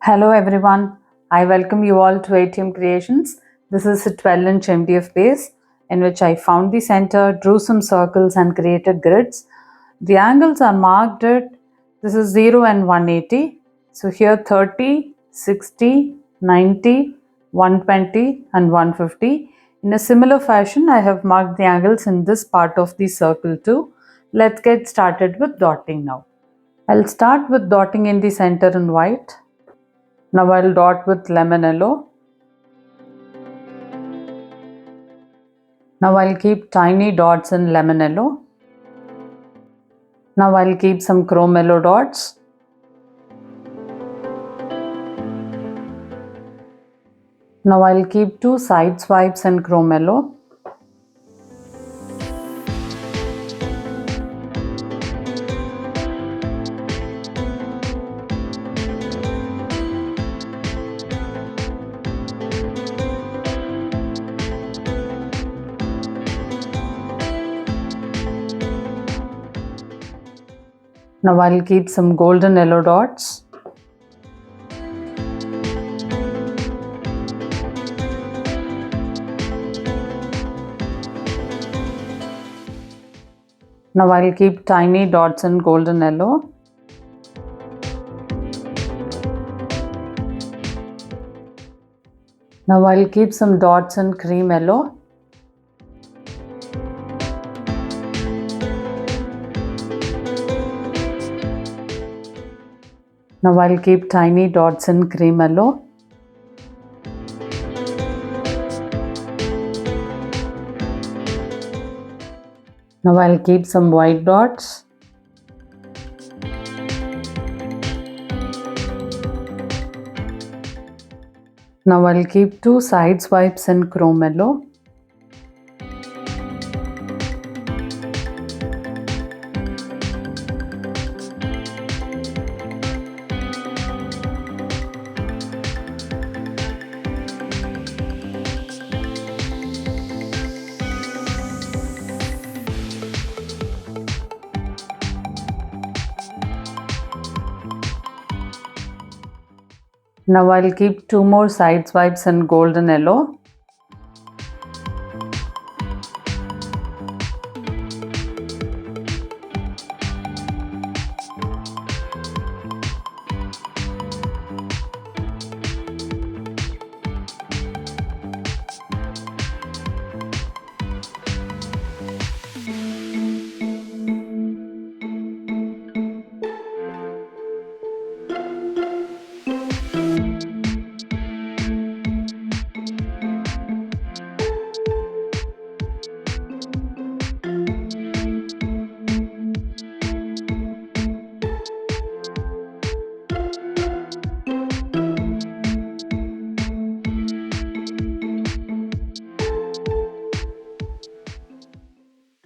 Hello everyone, I welcome you all to ATM Creations. This is a 12-inch MDF base in which I found the center, drew some circles and created grids. The angles are marked at, this is 0 and 180. So here 30, 60, 90, 120 and 150. In a similar fashion, I have marked the angles in this part of the circle too. Let's get started with dotting now. I'll start with dotting in the center in white. Now I'll dot with lemon yellow. Now I'll keep tiny dots in lemon yellow. Now I'll keep some chrome yellow dots. Now I'll keep two side swipes in chrome yellow. Now I'll keep some golden yellow dots. Now I'll keep tiny dots in golden yellow. Now I'll keep some dots in cream yellow. Now I'll keep tiny dots in cream yellow. Now I'll keep some white dots. Now I'll keep two side swipes in chrome yellow. Now I'll keep two more side swipes in golden yellow.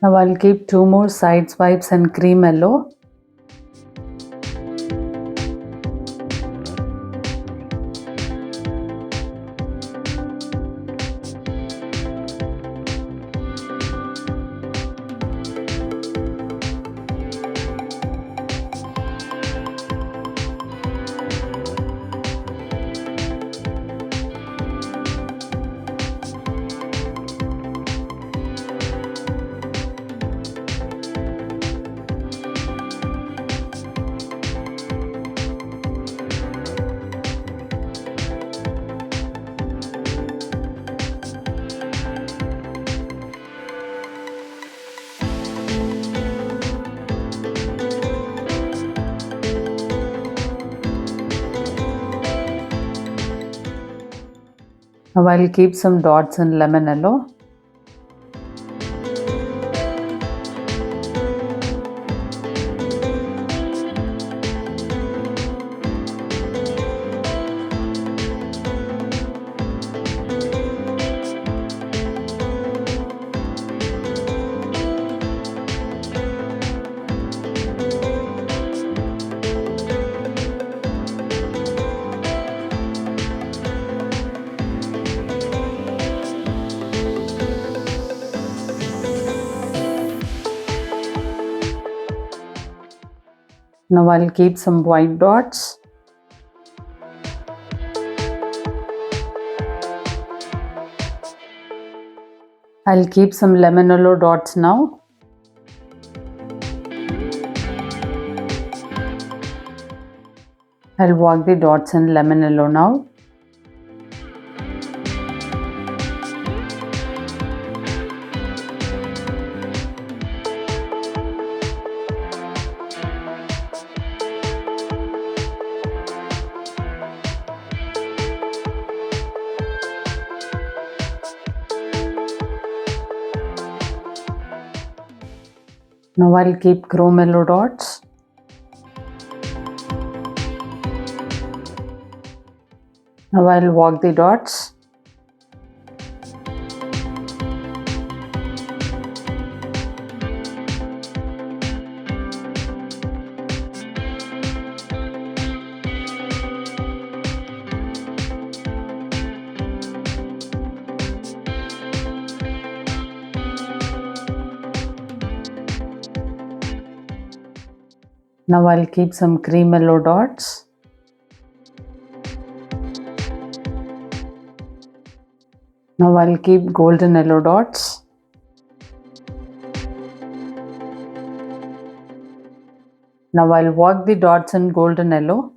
Now I'll keep two more side swipes in cream yellow. Now I'll keep some dots in lemon yellow. Now I'll keep some white dots. I'll keep some lemon yellow dots now. I'll work the dots in lemon yellow now. Now I'll keep chrome yellow dots. Now I'll work the dots. Now I'll keep some cream yellow dots. Now I'll keep golden yellow dots. Now I'll work the dots in golden yellow.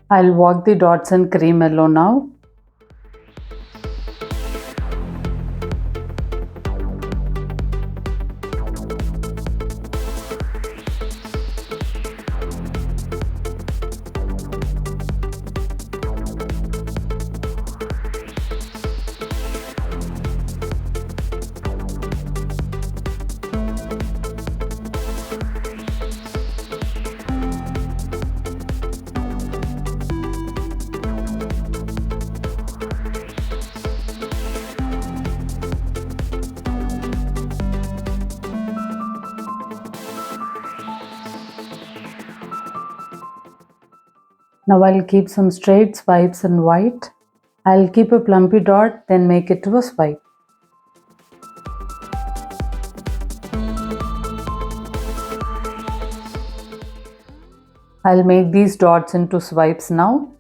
I'll work the dots in cream yellow now. Now I'll keep some straight swipes in white. I'll keep a plumpy dot, then make it to a swipe. I'll make these dots into swipes now.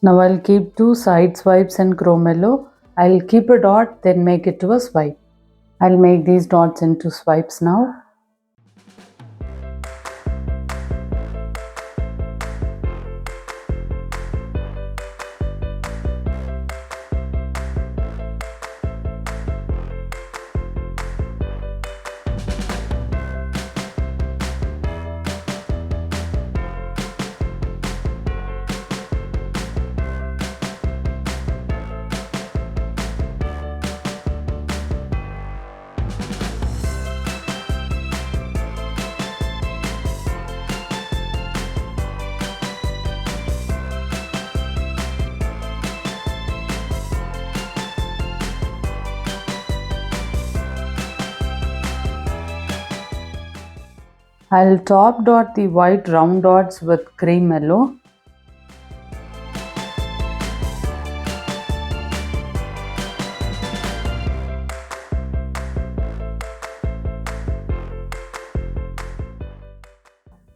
Now I'll keep two side swipes in chrome yellow. I'll keep a dot, then make it to a swipe. I'll make these dots into swipes now. I'll top dot the white round dots with cream yellow.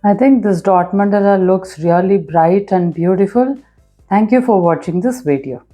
I think this dot mandala looks really bright and beautiful. Thank you for watching this video.